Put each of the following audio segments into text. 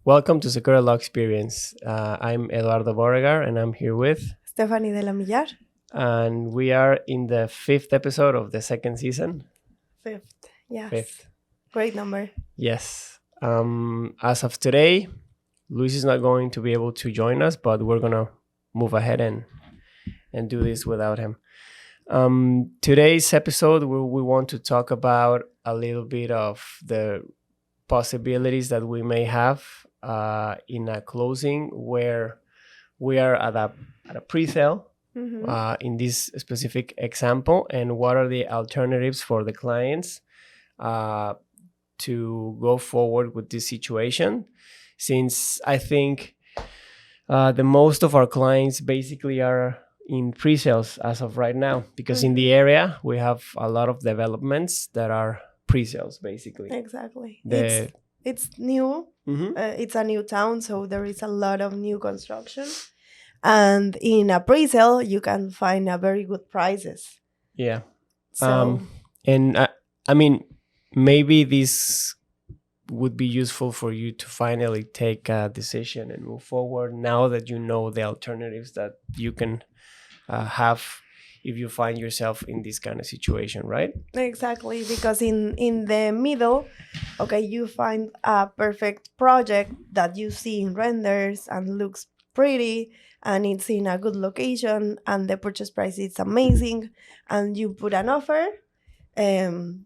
Welcome to Sakura Law Experience. I'm Eduardo Borregar and I'm here with, Stephanie de la Millar. and we are in the fifth episode of the second season. Fifth. Yes. Fifth. Great number. Yes. As of today, Luis is not going to be able to join us, but we're going to move ahead and do this without him. Today's episode, we want to talk about a little bit of the possibilities that we may have in a closing where we are at a pre-sale in this specific example, and what are the alternatives for the clients to go forward with this situation, since I think the most of our clients basically are in pre-sales as of right now, because in the area we have a lot of developments that are pre-sales basically. Exactly. The- It's new. It's a new town, so there is a lot of new construction. And in a pre-sale, you can find a very good prices. Yeah. So And I mean, maybe this would be useful for you to finally take a decision and move forward now that you know the alternatives that you can have if you find yourself in this kind of situation, right? exactly, because in the middle, okay, you find a perfect project that you see in renders and looks pretty, and it's in a good location, and the purchase price is amazing, and you put an offer. Um,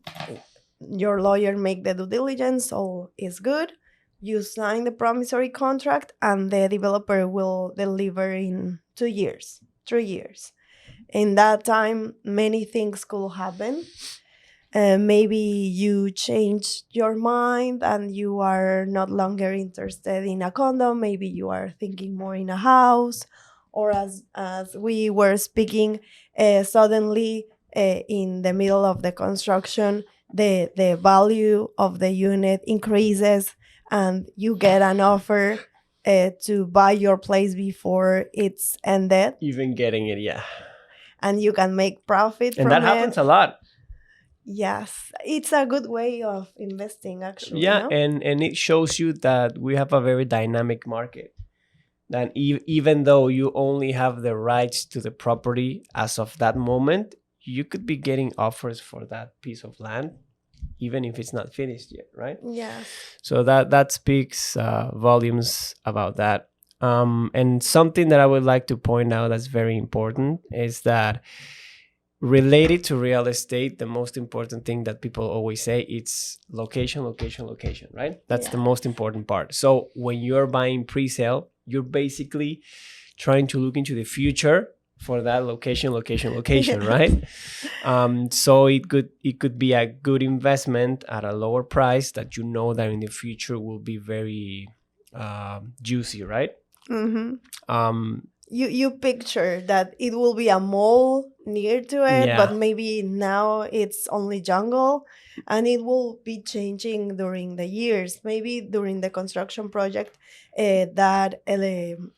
your lawyer make the due diligence, all is good. You sign the promissory contract, and the developer will deliver in 2 years, 3 years. In that time, many things could happen. Maybe you change your mind and you are not longer interested in a condo. Maybe you are thinking more in a house, or as we were speaking, suddenly in the middle of the construction, the value of the unit increases, and you get an offer to buy your place before it's ended, Even getting it, yeah. and you can make profit And from that it. happens a lot. Yes, it's a good way of investing, actually. Yeah, no? and it shows you that we have a very dynamic market. That even though you only have the rights to the property as of that moment, you could be getting offers for that piece of land, even if it's not finished yet, right? Yes. So that speaks volumes about that. And something that I would like to point out that's very important is that related to real estate, the most important thing that people always say, it's location, location, location, right? That's the Yeah. most important part. So when you're buying pre-sale, you're basically trying to look into the future for that location, right? So it could be a good investment at a lower price that you know that in the future will be very juicy, right? Mm-hmm. Um, You picture that it will be a mall near to it, Yeah. but maybe now it's only jungle, and it will be changing during the years. Maybe during the construction project, that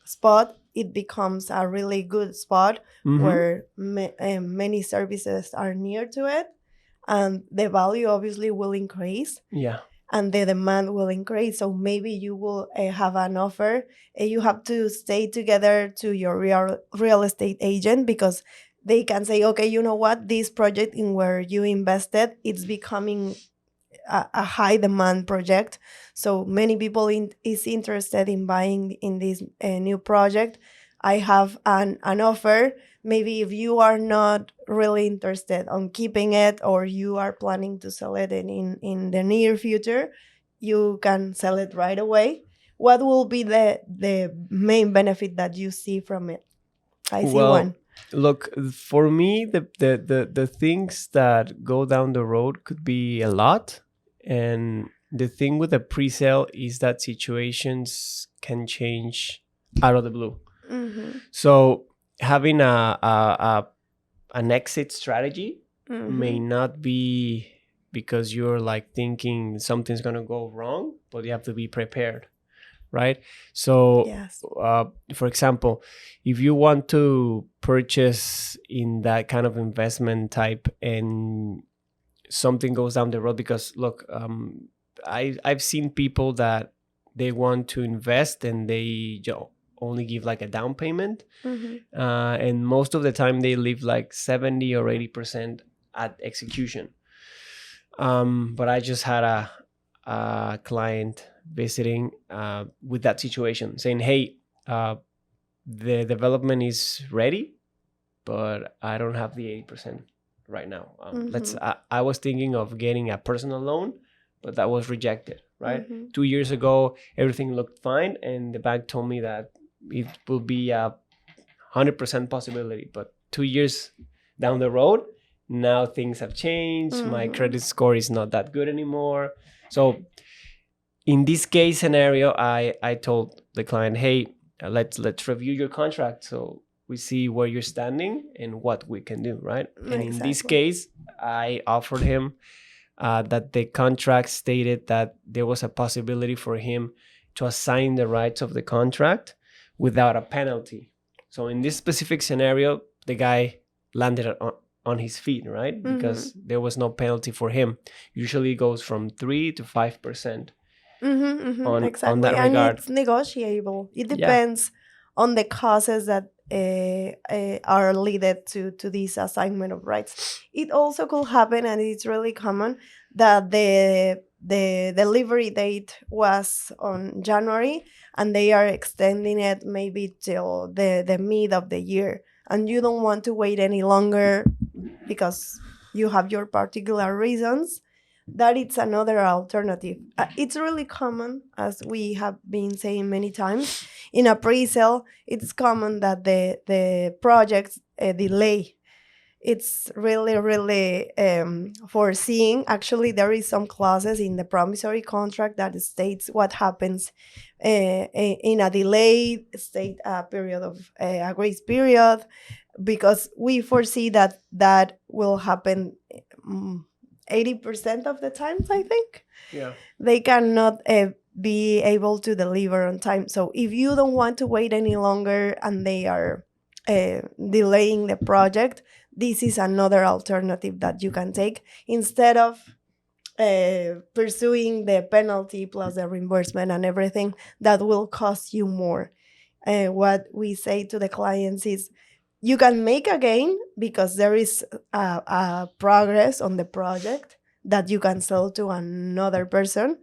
spot, it becomes a really good spot mhm. where many services are near to it, and the value obviously will increase, Yeah. and the demand will increase. So maybe you will have an offer. You have to stay together to your real estate agent, because they can say, okay, you know what, this project in where you invested, it's becoming a high demand project. So many people is interested in buying in this new project. I have an offer. Maybe if you are not really interested on keeping it, or you are planning to sell it in the near future, you can sell it right away. What will be the main benefit that you see from it? I see Well, one. look, for me, the things that go down the road could be a lot. And the thing with the pre-sale is that situations can change out of the blue. Mm-hmm. So having an exit strategy may Mm-hmm. not be because you're like thinking something's going to go wrong, but you have to be prepared, right? So Yes. for example, if you want to purchase in that kind of investment type and something goes down the road, because look, I've seen people that they want to invest and they only give like a down payment. And most of the time they leave like 70 or 80% at execution. But I just had a client visiting with that situation, saying, hey, the development is ready, but I don't have the 80% right now. I was thinking of getting a personal loan, but that was rejected, right? 2 years ago, everything looked fine, and the bank told me that it will be a 100% possibility. But 2 years down the road, now things have changed. My credit score is not that good anymore. So in this case scenario, I told the client, hey, let's review your contract so we see where you're standing and what we can do, right? And in this case, I offered him that the contract stated that there was a possibility for him to assign the rights of the contract without a penalty. So in this specific scenario, the guy landed on his feet, right? Because there was no penalty for him. Usually it goes from 3 to 5%. Exactly. On that regard. And it's negotiable. It depends on the causes that are related to this assignment of rights. It also could happen, and it's really common, that the delivery date was on January and they are extending it maybe till the mid of the year, and you don't want to wait any longer because you have your particular reasons. That it's another alternative. It's really common, as we have been saying many times, in a pre-sale. It's common that the projects delay. It's really foreseeing. Actually, there is some clauses in the promissory contract that states what happens in a delayed state period of a grace period, because we foresee that will happen 80% of the times, I think. Yeah. They cannot be able to deliver on time. So if you don't want to wait any longer and they are delaying the project, this is another alternative that you can take instead of pursuing the penalty plus the reimbursement and everything that will cost you more. What we say to the clients is, you can make a gain because there is a progress on the project that you can sell to another person,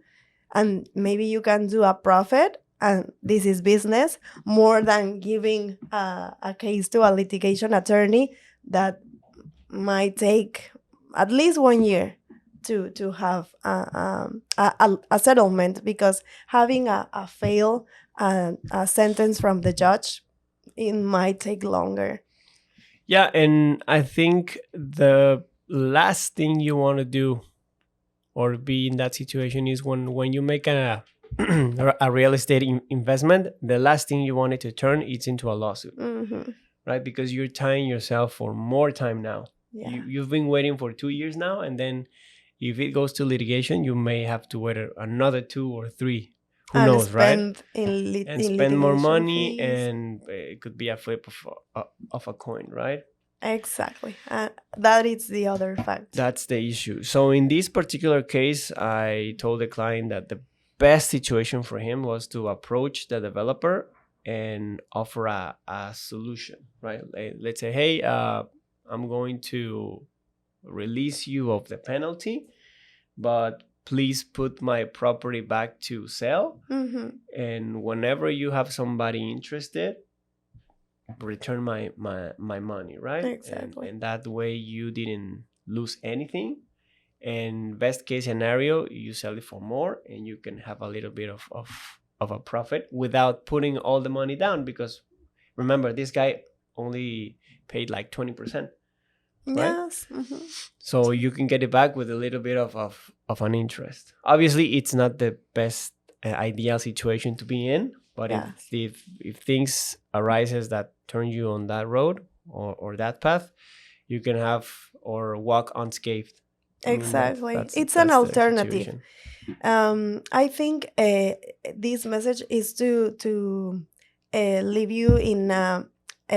and maybe you can do a profit, and this is business, more than giving a case to a litigation attorney that might take at least 1 year to have a settlement, because having a fail, a sentence from the judge, it might take longer. Yeah, and I think the last thing you want to do or be in that situation is when you make a real estate investment, the last thing you want it to turn it's into a lawsuit, right? Because you're tying yourself for more time now. Yeah. You've been waiting for 2 years now, and then if it goes to litigation, you may have to wait another 2 or 3. Who knows, right? And spend more money, and it could be a flip of a coin, right? Exactly. That is the other fact. That's the issue. So in this particular case, I told the client that the best situation for him was to approach the developer and offer a solution, right? Let's say, hey, I'm going to release you of the penalty, but please put my property back to sell. And whenever you have somebody interested, return my money, right? Exactly. And that way you didn't lose anything. And best case scenario, you sell it for more and you can have a little bit of a profit without putting all the money down, because remember, this guy only paid like 20%. Right? Yes. So you can get it back with a little bit of an interest. Obviously, it's not the best ideal situation to be in, but Yes. if things arises that turn you on that road or that path, you can have or walk unscathed. Exactly. That's It's an the alternative. situation. I think this message is to leave you in a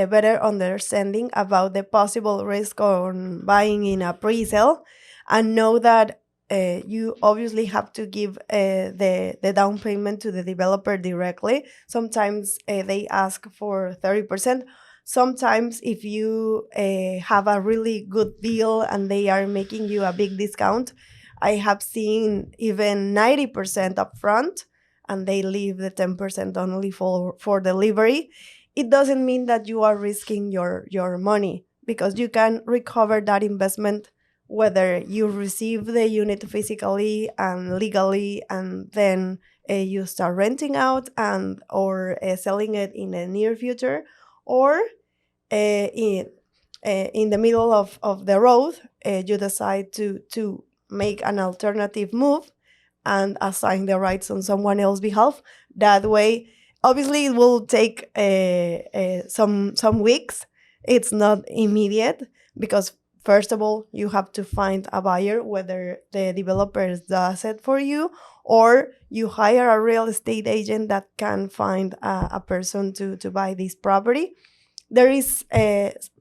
better understanding about the possible risk on buying in a pre-sale, and know that you obviously have to give the down payment to the developer directly. Sometimes they ask for 30%. Sometimes if you have a really good deal and they are making you a big discount, I have seen even 90% upfront, and they leave the 10% only for delivery. It doesn't mean that you are risking your money, because you can recover that investment whether you receive the unit physically and legally, and then you start renting out and or selling it in the near future, or in the middle of the road, you decide to make an alternative move and assign the rights on someone else's behalf. That way, obviously, it will take some weeks. It's not immediate, because first of all, you have to find a buyer, whether the developer does it for you, or you hire a real estate agent that can find a person to buy this property. There is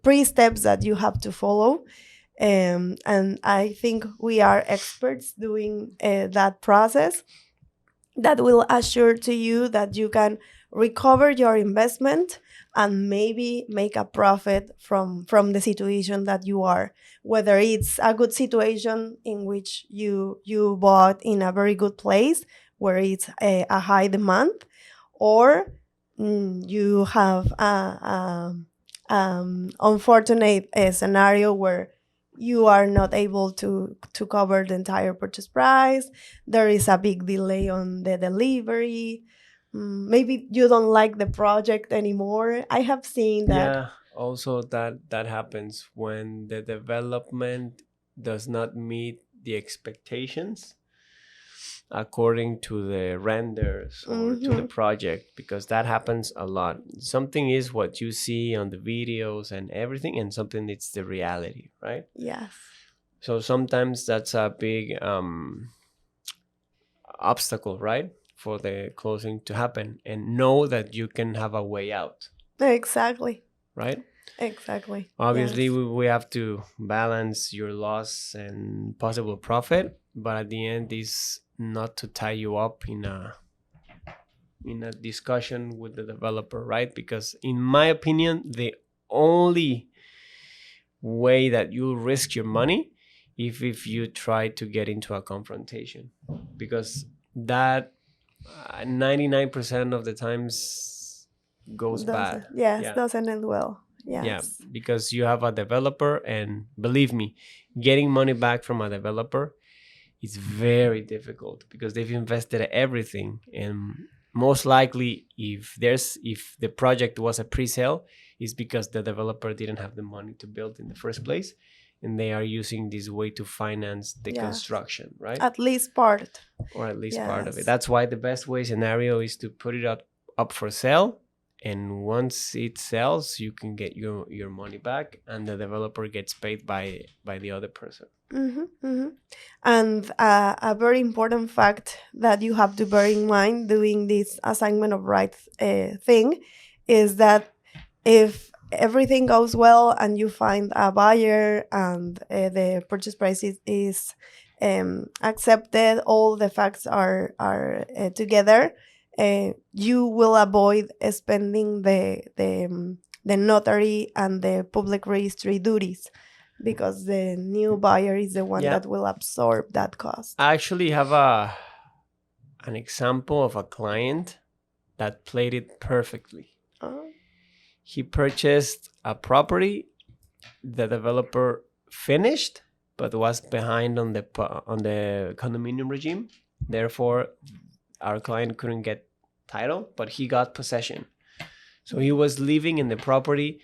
three steps that you have to follow. And I think we are experts doing that process, that will assure to you that you can recover your investment and maybe make a profit from the situation that you are, whether it's a good situation in which you bought in a very good place where it's a high demand, or you have a unfortunate scenario where you are not able to cover the entire purchase price. There is a big delay on the delivery. Maybe you don't like the project anymore. I have seen that. Yeah, also that happens when the development does not meet the expectations according to the renders or to the project, because that happens a lot. Something is what you see on the videos and everything, and something it's the reality, right? Yes. So sometimes that's a big obstacle, right, for the closing to happen, and know that you can have a way out, Exactly. right? Exactly. Obviously, Yes. we have to balance your loss and possible profit, but at the end, is not to tie you up in a discussion with the developer, right? Because in my opinion, the only way that you'll risk your money if you try to get into a confrontation, because that 99% of the times goes bad. Yes, Yeah. doesn't end well. Yeah, Yes. because you have a developer, and believe me, getting money back from a developer is very difficult, because they've invested everything, and most likely if the project was a pre-sale, is because the developer didn't have the money to build in the first place, and they are using this way to finance the Yes. construction, right? At least part. Or at least part of it. Yes. That's why the best way scenario is to put it up for sale, and once it sells, you can get your money back, and the developer gets paid by the other person. And a very important fact that you have to bear in mind doing this assignment of rights thing is that if everything goes well and you find a buyer and the purchase price is accepted, all the facts are together, you will avoid spending the notary and the public registry duties, because the new buyer is the one that will absorb that cost. I actually have an example of a client that played it perfectly. He purchased a property, the developer finished, but was behind on the condominium regime. Therefore, our client couldn't get title, but he got possession. So he was living in the property,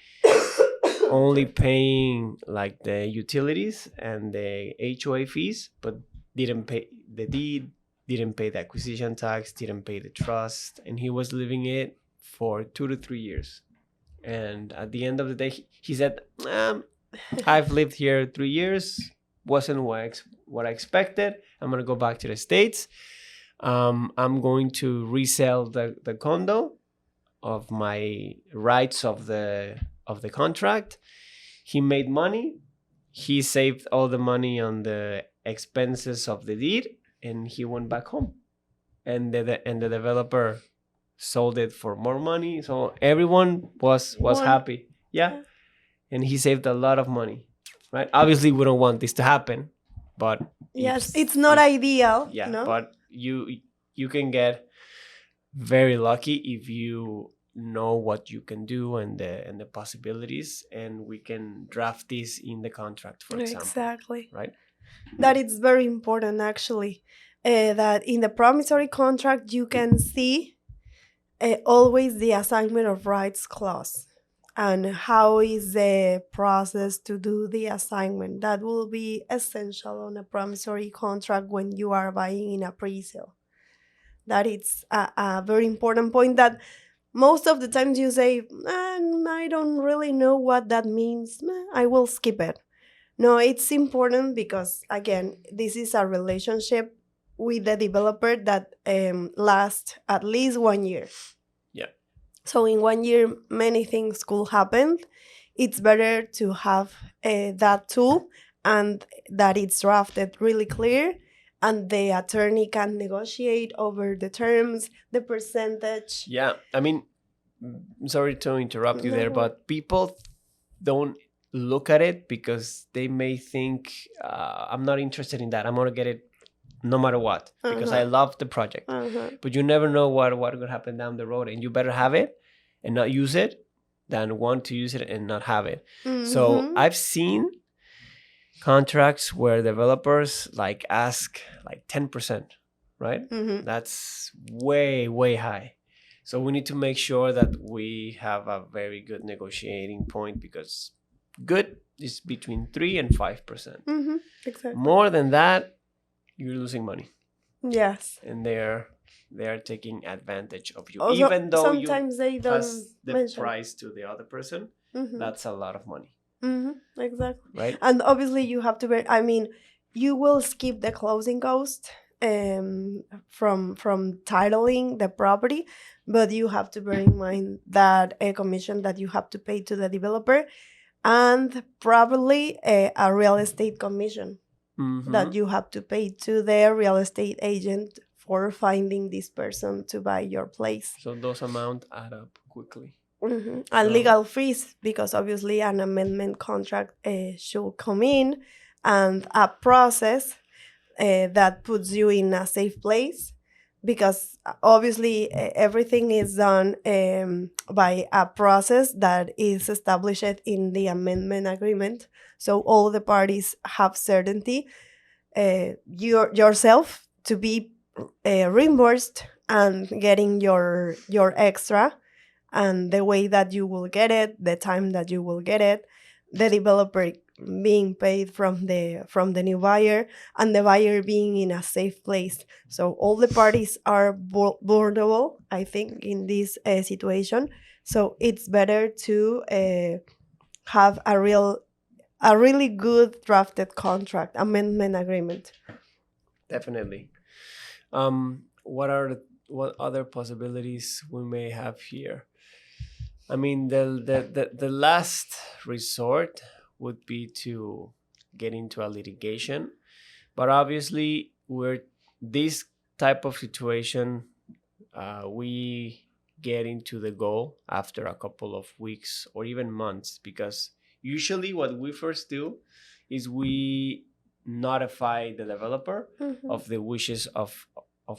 only paying like the utilities and the HOA fees, but didn't pay the deed, didn't pay the acquisition tax, didn't pay the trust, and he was living it for 2 to 3 years. And at the end of the day, he said, I've lived here 3 years, wasn't what I expected. I'm going to go back to the States. I'm going to resell the condo of my rights of the contract. He made money. He saved all the money on the expenses of the deed, and he went back home. And the developer sold it for more money, so everyone was Won. happy. Yeah, and he saved a lot of money, right? Obviously, we don't want this to happen, but Yes, if- it's not if- ideal. yeah, No? but you can get very lucky if you know what you can do and the possibilities, and we can draft this in the contract, for example, Exactly. right? That it's very important, actually. That in the promissory contract, you can see always the assignment of rights clause and how is the process to do the assignment. That will be essential on a promissory contract when you are buying in a pre-sale. That it's a very important point that most of the times you say, I don't really know what that means. I will skip it. No, it's important because, again, this is a relationship with the developer that lasts at least 1 year. Yeah. So in 1 year, many things could happen. It's better to have that tool and that it's drafted really clear, and the attorney can negotiate over the terms, the percentage. Yeah, I mean, sorry to interrupt you there, No. but people don't look at it because they may think, I'm not interested in that. I'm gonna get it no matter what because I Uh-huh. love the project. Uh-huh. But you never know what could happen down the road, and you better have it and not use it than want to use it and not have it. So Mhm. I've seen contracts where developers like ask like 10%, right? Mhm. That's way high. So we need to make sure that we have a very good negotiating point, because good is between 3 and 5%. Mhm. Exactly. More than that, you're losing money, Yes. and they are taking advantage of you. Also, Even though you sometimes they don't pass the mention. price to the other person, Mhm. that's a lot of money, Exactly. right? And obviously, you have to bear. I mean, you will skip the closing cost from titling the property, but you have to bear in mind that a commission that you have to pay to the developer, and probably a real estate commission Mhm. that you have to pay to the real estate agent for finding this person to buy your place. So those amounts add up quickly. And So- legal fees, because obviously an amendment contract should come in, and a process that puts you in a safe place, because obviously everything is done by a process that is established in the amendment agreement. So all the parties have certainty, yourself to be reimbursed and getting your extra, and the way that you will get it, the time that you will get it, the developer being paid from the new buyer, and the buyer being in a safe place. So all the parties are vulnerable, I think, in this situation. So it's better to have a really good drafted contract amendment agreement. Definitely. What other possibilities we may have here? I mean, the last resort would be to get into a litigation, but obviously we're this type of situation. We get into the goal after a couple of weeks or even months, because usually what we first do is we notify the developer Mhm. of the wishes of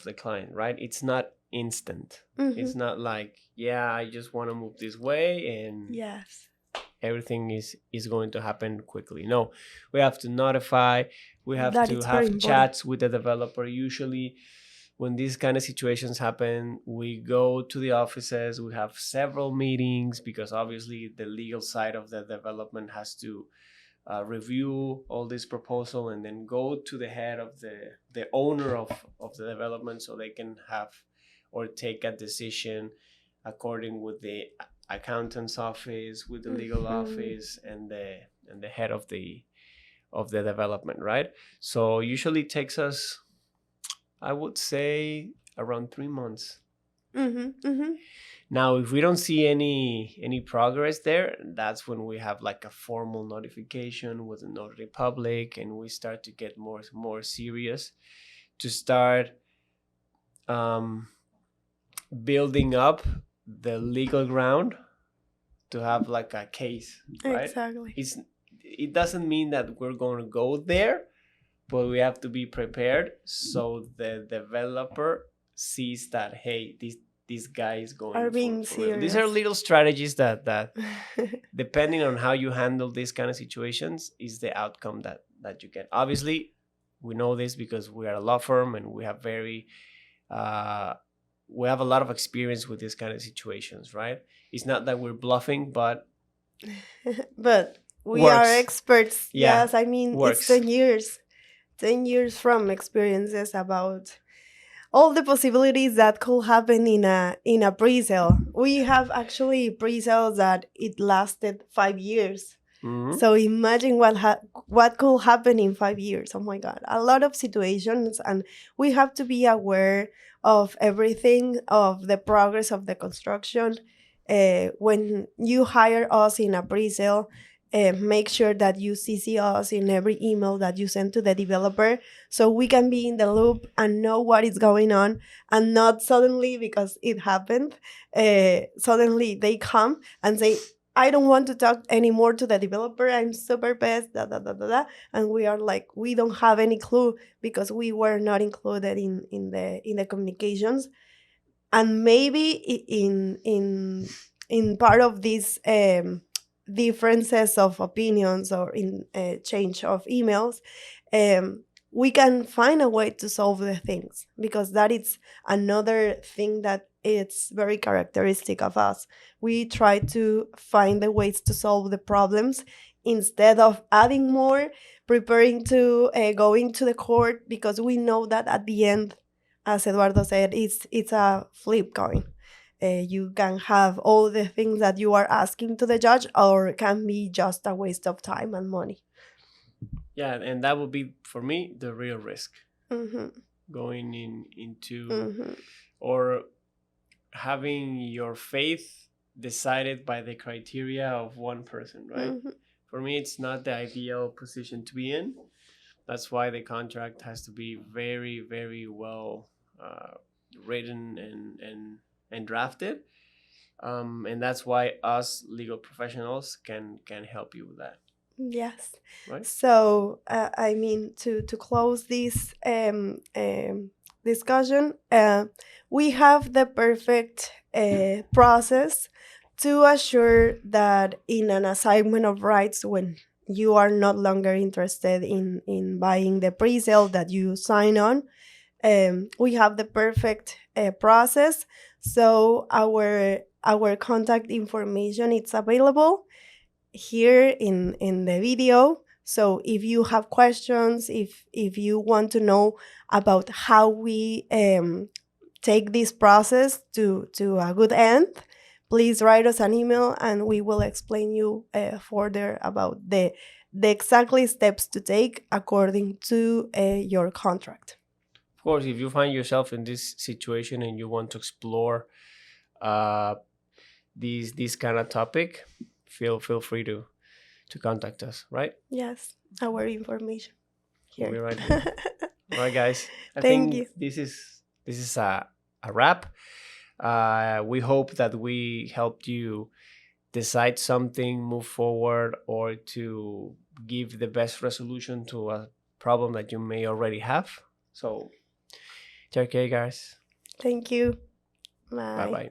the client, right? It's not instant. It's Mhm. not like, yeah, I just want to move this way and Yes. everything is going to happen quickly. No, we have to notify, we have That to is very have important. chats with the developer. Usually when these kind of situations happen, we go to the offices, we have several meetings, because obviously the legal side of the development has to review all this proposal and then go to the head of the owner of the development, so they can have or take a decision according with the accountant's office, with the legal Mhm. office, and the head of the development, right? So usually it takes us, I would say, around 3 months Now, if we don't see any progress there, that's when we have like a formal notification with the notary public, and we start to get more serious to start building up the legal ground to have like a case, right? Exactly. It doesn't mean that we're going to go there, but we have to be prepared so the developer sees that, hey, this guy is going Are being for real. serious. These are little strategies that depending on how you handle these kind of situations is the outcome that you get. Obviously, we know this because we are a law firm and we have we have a lot of experience with these kind of situations, right? It's not that we're bluffing, but But we works. are experts. Yeah, Yes, I mean, works. it's 10 years from experiences about all the possibilities that could happen in a pre-sale. We have actually pre-sales that it lasted 5 years. Mhm. So imagine what could happen in 5 years. Oh my God, a lot of situations, and we have to be aware of everything, of the progress of the construction. When you hire us in a pre-sale, make sure that you CC us in every email that you send to the developer, so we can be in the loop and know what is going on, and not suddenly, because it happened, suddenly they come and say, I don't want to talk anymore to the developer. I'm super pissed, da, da, da, da, da. And we are like, we don't have any clue because we were not included in the communications. And maybe in part of these differences of opinions, or in change of emails, we can find a way to solve the things, because that is another thing that it's very characteristic of us. We try to find the ways to solve the problems instead of adding more, preparing to going to the court, because we know that at the end, as Eduardo said, it's a flip coin. You can have all the things that you are asking to the judge, or it can be just a waste of time and money. Yeah, and that would be for me the real risk, Mm-hmm. going into Mm-hmm. or having your faith decided by the criteria of one person, right? Mm-hmm. For me, it's not the ideal position to be in. That's why the contract has to be very, very well written and drafted. And that's why us legal professionals can help you with that. Yes. Right. So, I mean, to close this discussion, we have the perfect process to assure that in an assignment of rights, when you are no longer interested in buying the pre-sale that you sign on, we have the perfect process. So our contact information, it's available here in the video. So if you have questions, if you want to know about how we take this process to a good end, please write us an email and we will explain you further about the exactly steps to take according to your contract. Of course, if you find yourself in this situation and you want to explore this kind of topic, feel free to contact us, right? Yes, our information here. We'll be right here. All right, guys. I Thank think you. this is a wrap. We hope that we helped you decide something, move forward, or to give the best resolution to a problem that you may already have. So, take care, guys. Thank you. Bye bye.